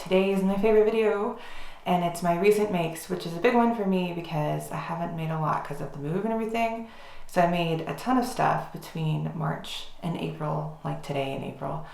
today is my favorite video, and it's my recent makes, which is a big one for me because I haven't made a lot because of the move and everything. So I made a ton of stuff between March and April, like today in April.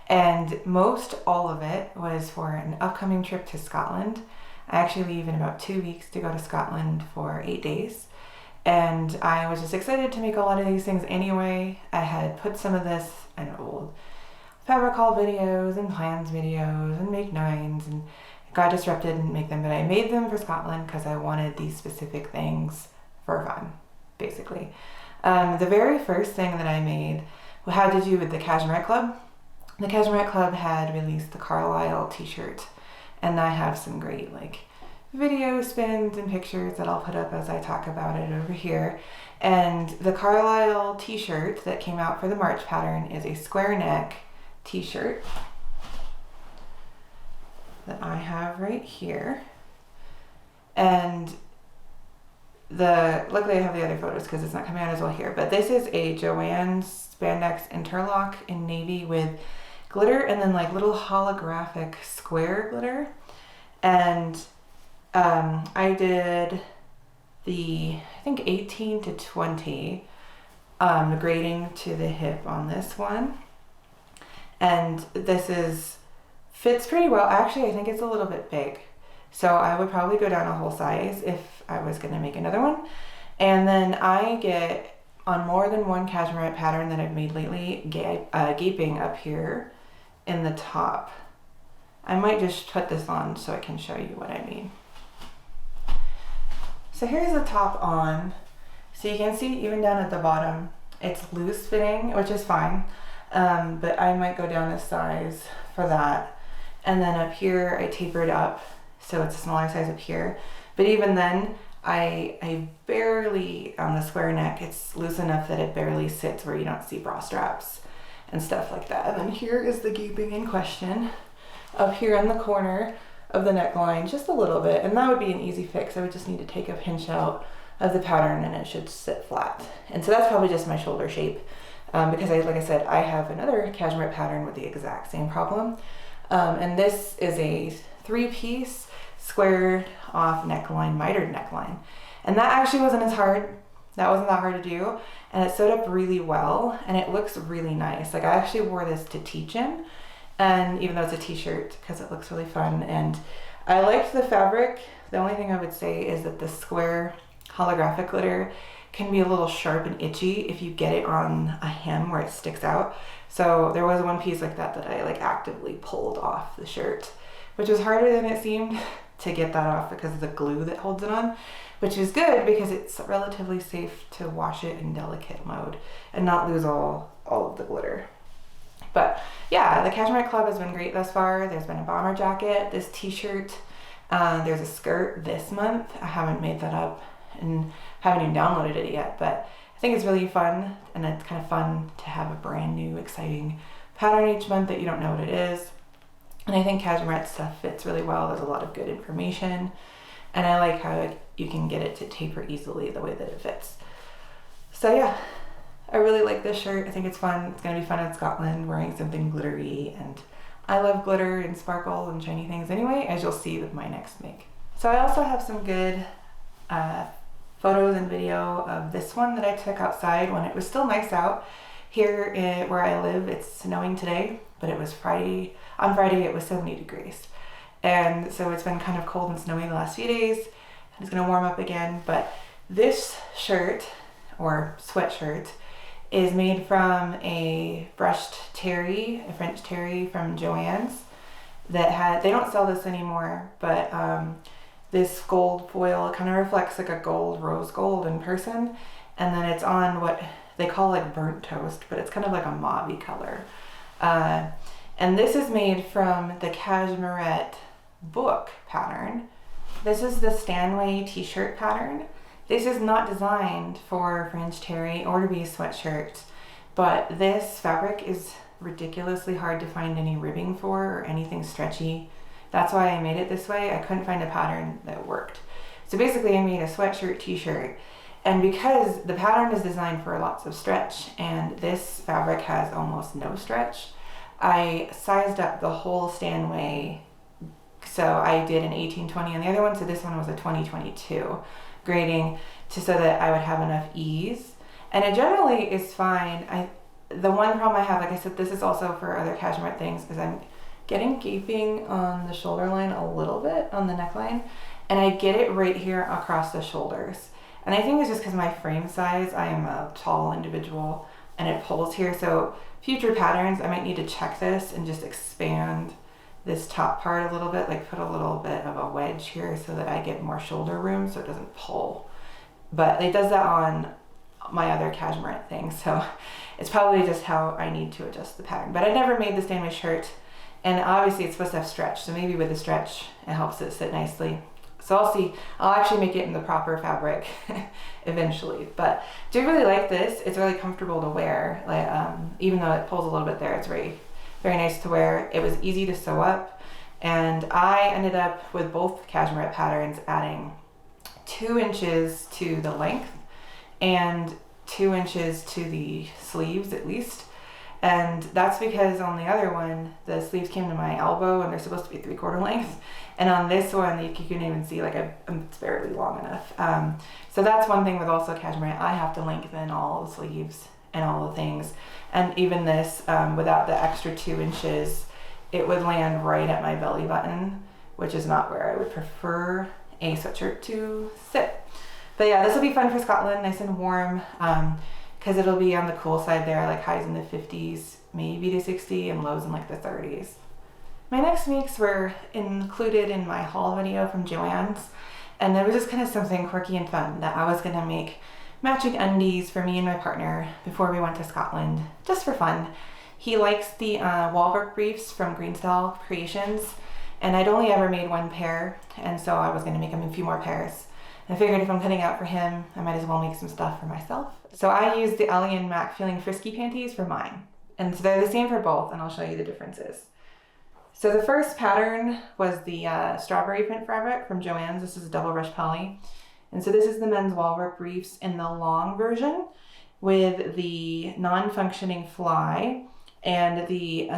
And most all of it was for an upcoming trip to Scotland. I actually leave in about 2 weeks to go to Scotland for 8 days. And I was just excited to make a lot of these things anyway. I had put some of this in old fabric haul videos and plans videos and make nines, and got disrupted and make them, but I made them for Scotland because I wanted these specific things for fun, basically. The very first thing that I made had to do with the Cashmerette Club. The Cashmerette Club had released the Carlisle T-Shirt, and I have some great video spins and pictures that I'll put up as I talk about it over here. And the Carlisle T-Shirt that came out for the March pattern is a square neck T-shirt that I have right here. And luckily I have the other photos because it's not coming out as well here, but this is a Joann's spandex interlock in navy with glitter and then little holographic square glitter. And I did I think 18 to 20 grading to the hip on this one. And this fits pretty well. Actually, I think it's a little bit big. So I would probably go down a whole size if I was gonna make another one. And then I get, on more than one cashmerette pattern that I've made lately, gaping up here in the top. I might just put this on so I can show you what I mean. So here's the top on. So you can see even down at the bottom, it's loose fitting, which is fine. But I might go down a size for that. And then up here, I tapered up, so it's a smaller size up here. But even then, I barely, on the square neck, it's loose enough that it barely sits where you don't see bra straps and stuff like that. And then here is the gaping in question, up here in the corner of the neckline, just a little bit. And that would be an easy fix. I would just need to take a pinch out of the pattern and it should sit flat. And so that's probably just my shoulder shape. Because like I said, I have another cashmere pattern with the exact same problem. And this is a 3-piece squared off neckline, mitered neckline. And that actually wasn't as hard. That wasn't that hard to do. And it sewed up really well and it looks really nice. I actually wore this to teach in, and even though it's a t-shirt, because it looks really fun. And I liked the fabric. The only thing I would say is that the square holographic glitter can be a little sharp and itchy if you get it on a hem where it sticks out. So there was one piece like that I actively pulled off the shirt, which was harder than it seemed to get that off because of the glue that holds it on, which is good because it's relatively safe to wash it in delicate mode and not lose all of the glitter. But yeah, the Cashmerette Club has been great thus far. There's been a bomber jacket, this t-shirt, there's a skirt this month. I haven't made that up and haven't even downloaded it yet, but I think it's really fun, and it's kind of fun to have a brand new exciting pattern each month that you don't know what it is. And I think Cashmerette stuff fits really well. There's a lot of good information, and I like how you can get it to taper easily the way that it fits. So yeah, I really like this shirt. I think it's fun. It's gonna be fun in Scotland wearing something glittery, and I love glitter and sparkle and shiny things anyway, as you'll see with my next make. So I also have some good photos and video of this one that I took outside when it was still nice out. Here where I live, it's snowing today, but it was Friday. On Friday it was 70 degrees. And so it's been kind of cold and snowy the last few days, and it's gonna warm up again. But this shirt, or sweatshirt, is made from a brushed terry, a French terry from Joanns they don't sell this anymore, but this gold foil kind of reflects like a gold, rose gold in person. And then it's on what they call burnt toast, but it's kind of like a mauve color. And this is made from the Cashmerette book pattern. This is the Stanway T-shirt pattern. This is not designed for French terry or to be a sweatshirt, but this fabric is ridiculously hard to find any ribbing for or anything stretchy. That's why I made it this way. I couldn't find a pattern that worked. So basically I made a sweatshirt t-shirt, and because the pattern is designed for lots of stretch and this fabric has almost no stretch, I sized up the whole Stanway So I did an 1820 on the other one, so this one was a 2022 grading so that I would have enough ease. And it generally is fine. The one problem I have, like I said, this is also for other cashmere things, is I'm getting gaping on the shoulder line a little bit on the neckline, and I get it right here across the shoulders. And I think it's just because my frame size, I am a tall individual, and it pulls here. So future patterns, I might need to check this and just expand this top part a little bit, like put a little bit of a wedge here so that I get more shoulder room so it doesn't pull. But it does that on my other cashmere thing, so it's probably just how I need to adjust the pattern. But I never made the Stanway shirt, and obviously it's supposed to have stretch, so maybe with the stretch it helps it sit nicely. So I'll see. I'll actually make it in the proper fabric eventually. But do really like this. It's really comfortable to wear. Like even though it pulls a little bit there, it's very, very nice to wear. It was easy to sew up, and I ended up with both cashmere patterns adding 2 inches to the length and 2 inches to the sleeves at least. And that's because on the other one, the sleeves came to my elbow and they're supposed to be 3/4 length. And on this one, you can even see like it's barely long enough. So that's one thing with also cashmere. I have to lengthen all the sleeves and all the things. And even this, without the extra 2 inches, it would land right at my belly button, which is not where I would prefer a sweatshirt to sit. But yeah, this will be fun for Scotland, nice and warm, because it'll be on the cool side there, like highs in the 50s, maybe to 60, and lows in like the 30s. My next makes were included in my haul video from Joanns, and there was just kind of something quirky and fun that I was gonna make matching undies for me and my partner before we went to Scotland, just for fun. He likes the Walbrook briefs from Greenstyle Creations, and I'd only ever made 1 pair, and so I was gonna make him a few more pairs. I figured if I'm cutting out for him, I might as well make some stuff for myself. So I used the Ellie and Mac Feeling Frisky panties for mine. And so they're the same for both, and I'll show you the differences. So the first pattern was the strawberry print fabric from Joanns. This is a double brush poly. And so this is the men's Walbrook briefs in the long version with the non-functioning fly and the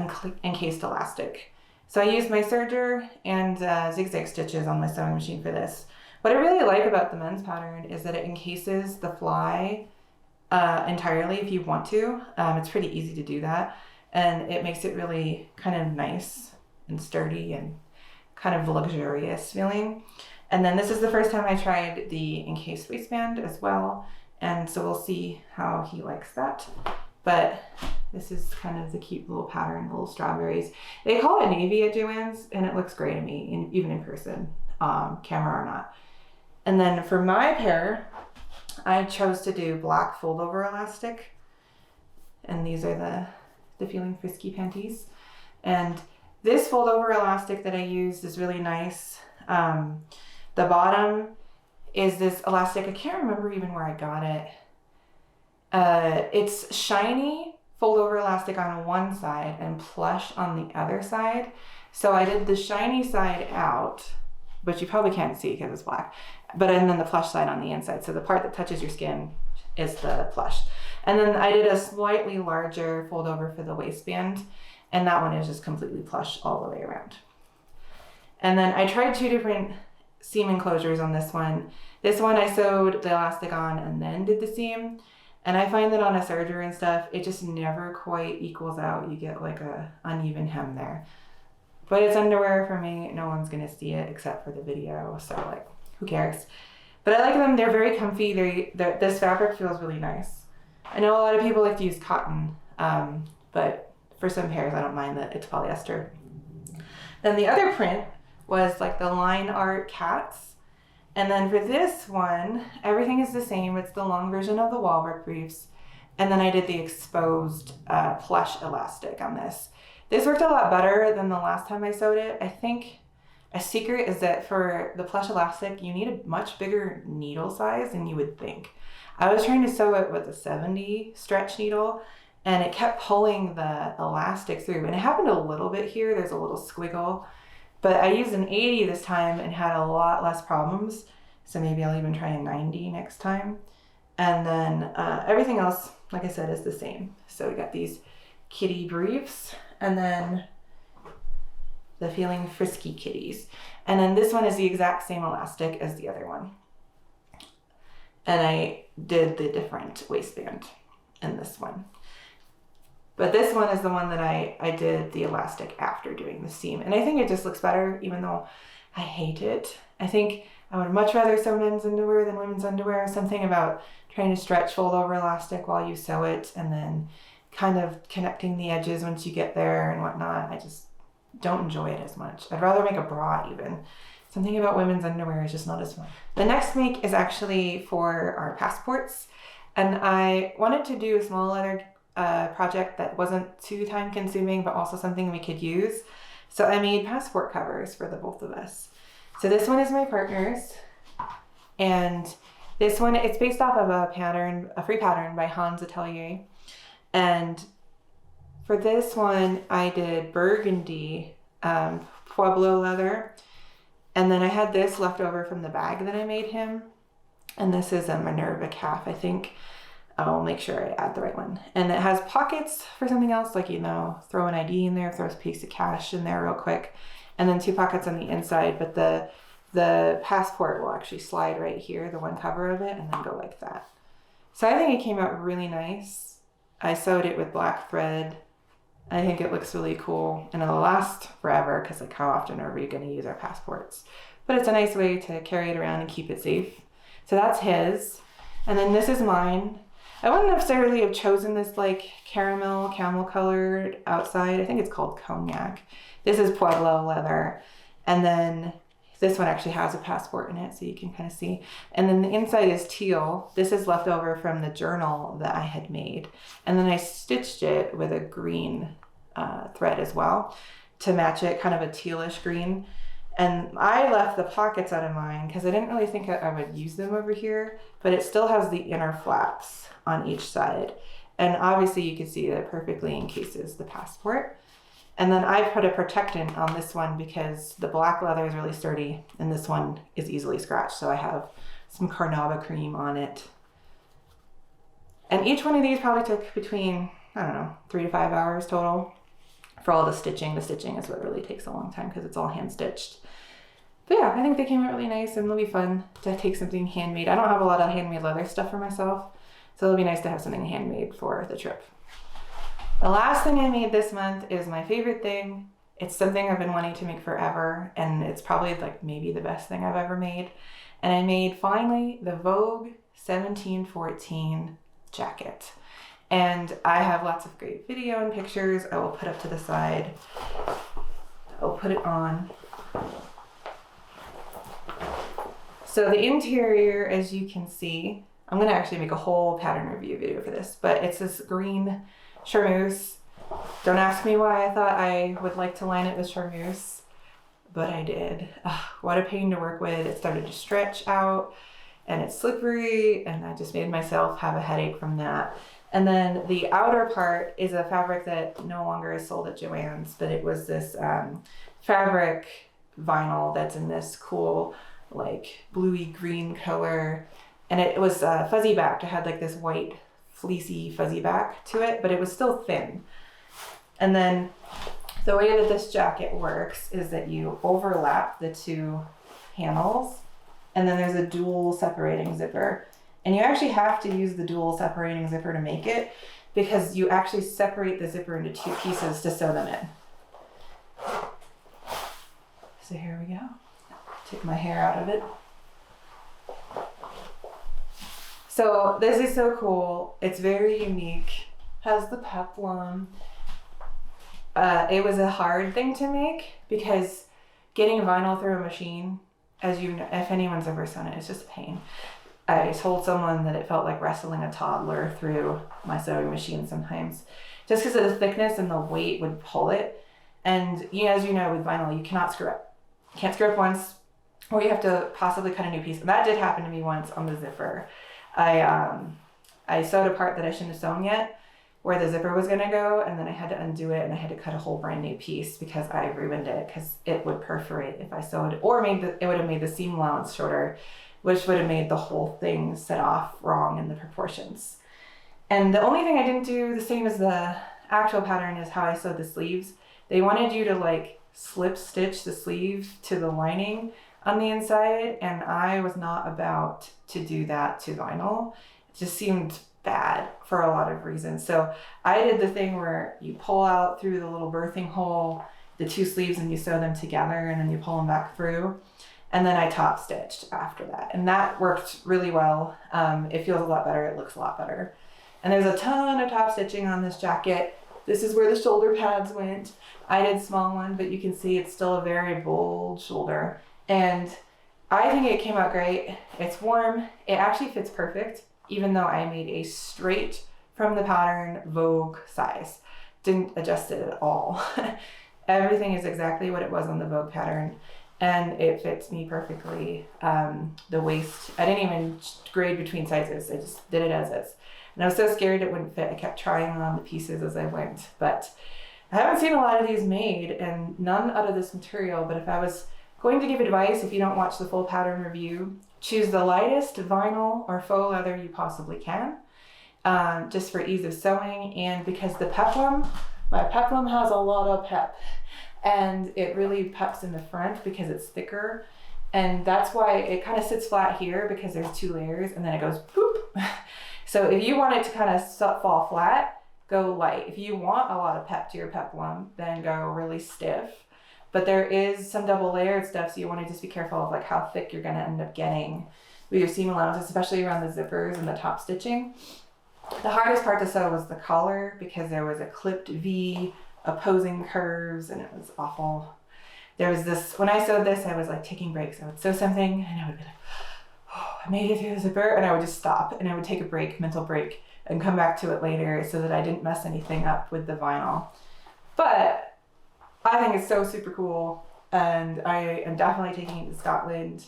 encased elastic. So I used my serger and zigzag stitches on my sewing machine for this. What I really like about the men's pattern is that it encases the fly entirely if you want to. It's pretty easy to do that, and it makes it really kind of nice and sturdy and kind of luxurious feeling. And then this is the first time I tried the encased waistband as well, and so we'll see how he likes that. But this is kind of the cute little pattern, the little strawberries. They call it navy at Joann's, and it looks great to me, even in person, camera or not. And then for my pair, I chose to do black fold over elastic. And these are the Feeling Frisky panties. And this fold over elastic that I used is really nice. The bottom is this elastic. I can't remember even where I got it. It's shiny fold over elastic on one side and plush on the other side. So I did the shiny side out, but you probably can't see because it's black. And then the plush side on the inside. So the part that touches your skin is the plush. And then I did a slightly larger fold over for the waistband, and that one is just completely plush all the way around. And then I tried 2 different seam enclosures on this one. This one I sewed the elastic on and then did the seam. And I find that on a serger and stuff, it just never quite equals out. You get like a uneven hem there. But it's underwear for me. No one's gonna see it except for the video, so like, who cares? But I like them. They're very comfy. This fabric feels really nice. I know a lot of people like to use cotton, but for some pairs, I don't mind that it's polyester. Then the other print was like the line art cats. And then for this one, everything is the same. It's the long version of the Walbrook briefs. And then I did the exposed plush elastic on this. This worked a lot better than the last time I sewed it. I think a secret is that for the plush elastic, you need a much bigger needle size than you would think. I was trying to sew it with a 70 stretch needle, and it kept pulling the elastic through. And it happened a little bit here. There's a little squiggle. But I used an 80 this time and had a lot less problems. So maybe I'll even try a 90 next time. And then everything else, like I said, is the same. So we got these kitty briefs. And then the Feeling Frisky kitties. And then this one is the exact same elastic as the other one. And I did the different waistband in this one. But this one is the one that I did the elastic after doing the seam. And I think it just looks better, even though I hate it. I think I would much rather sew men's underwear than women's underwear. Something about trying to stretch fold over elastic while you sew it and then kind of connecting the edges once you get there and whatnot. I just don't enjoy it as much. I'd rather make a bra even. Something about women's underwear is just not as fun. The next make is actually for our passports. And I wanted to do a small leather project that wasn't too time consuming, but also something we could use. So I made passport covers for the both of us. So this one is my partner's. And this one, it's based off of a free pattern by Hahn's Atelier. And for this one, I did burgundy Pueblo leather. And then I had this left over from the bag that I made him. And this is a Minerva calf, I think. I'll make sure I add the right one. And it has pockets for something else, like, you know, throw an ID in there, throw a piece of cash in there real quick. And then 2 pockets on the inside, but the passport will actually slide right here, the one cover of it, and then go like that. So I think it came out really nice. I sewed it with black thread. I think it looks really cool, and it'll last forever, because like, how often are we going to use our passports? But it's a nice way to carry it around and keep it safe. So that's his. And then this is mine. I wouldn't necessarily have chosen this like camel colored outside. I think it's called cognac. This is Pueblo leather. And then this one actually has a passport in it, so you can kind of see. And then the inside is teal. This is left over from the journal that I had made. And then I stitched it with a green thread as well to match it, kind of a tealish green. And I left the pockets out of mine because I didn't really think I would use them over here, but it still has the inner flaps on each side. And obviously you can see that it perfectly encases the passport. And then I put a protectant on this one because the black leather is really sturdy and this one is easily scratched. So I have some Carnauba cream on it. And each one of these probably took between, I don't know, 3 to 5 hours total for all the stitching. The stitching is what really takes a long time because it's all hand stitched. But yeah, I think they came out really nice and it'll be fun to take something handmade. I don't have a lot of handmade leather stuff for myself, so it'll be nice to have something handmade for the trip. The last thing I made this month is my favorite thing. It's something I've been wanting to make forever, and it's probably like maybe the best thing I've ever made. And I made finally the Vogue 1714 jacket. And I have lots of great video and pictures I will put up to the side. I'll put it on. So the interior, as you can see, I'm gonna actually make a whole pattern review video for this, but it's this green charmeuse. Don't ask me why I thought I would like to line it with charmeuse, but I did. What a pain to work with. It started to stretch out and it's slippery, and I just made myself have a headache from that. And then the outer part is a fabric that no longer is sold at Joann's, but it was this fabric vinyl that's in this cool like bluey green color, and it was fuzzy backed. It had like this white fleecy fuzzy back to it, but it was still thin. And then the way that this jacket works is that you overlap the 2 panels, and then there's a dual separating zipper. And you actually have to use the dual separating zipper to make it, because you actually separate the zipper into 2 pieces to sew them in. So here we go. Take my hair out of it. So this is so cool. It's very unique. Has the peplum. It was a hard thing to make because getting vinyl through a machine, as you know, if anyone's ever sewn it, it's just a pain. I told someone that it felt like wrestling a toddler through my sewing machine sometimes, just because of the thickness and the weight would pull it. And as you know, with vinyl, you cannot screw up. You can't screw up once, or you have to possibly cut a new piece. And that did happen to me once on the zipper. I sewed a part that I shouldn't have sewn yet, where the zipper was going to go, and then I had to undo it, and I had to cut a whole brand new piece because I ruined it, because it would perforate if I sewed it, or it would have made the seam allowance shorter, which would have made the whole thing set off wrong in the proportions. And the only thing I didn't do the same as the actual pattern is how I sewed the sleeves. They wanted you to like slip stitch the sleeve to the lining on the inside, and I was not about to do that to vinyl. It just seemed bad for a lot of reasons. So I did the thing where you pull out through the little birthing hole the two sleeves and you sew them together, and then you pull them back through. And then I top stitched after that. And that worked really well. It feels a lot better. It looks a lot better. And there's a ton of top stitching on this jacket. This is where the shoulder pads went. I did small one, but you can see it's still a very bold shoulder. And I think it came out great. It's warm. It actually fits perfect, even though I made a straight from the pattern Vogue size. Didn't adjust it at all. Everything is exactly what it was on the Vogue pattern. And it fits me perfectly. The waist, I didn't even grade between sizes. I just did it as is. And I was so scared it wouldn't fit. I kept trying on the pieces as I went. But I haven't seen a lot of these made, and none out of this material. But if I was going to give advice, if you don't watch the full pattern review, choose the lightest vinyl or faux leather you possibly can, just for ease of sewing. And because the peplum, my peplum has a lot of pep. And it really peps in the front because it's thicker. And that's why it kind of sits flat here, because there's two layers, and then it goes poop. So if you want it to kind of fall flat, go light. If you want a lot of pep to your peplum, then go really stiff. But there is some double layered stuff, so you want to just be careful of like how thick you're going to end up getting with your seam allowances, especially around the zippers and the top stitching. The hardest part to sew was the collar, because there was a clipped V, opposing curves, and it was awful. There was this, when I sewed this, I was like taking breaks. I would sew something and I would be like, oh, I made it through the zipper, and I would just stop and I would take a break, mental break, and come back to it later so that I didn't mess anything up with the vinyl. But I think it's so super cool, and I am definitely taking it to Scotland.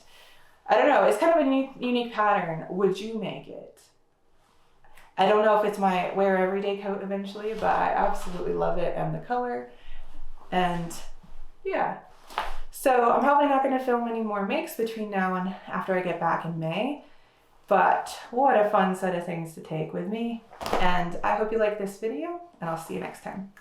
I don't know, it's kind of a unique pattern. Would you make it? I don't know if it's my wear everyday coat eventually, but I absolutely love it, and the color, and yeah. So I'm probably not going to film any more makes between now and after I get back in May, but what a fun set of things to take with me. And I hope you like this video, and I'll see you next time.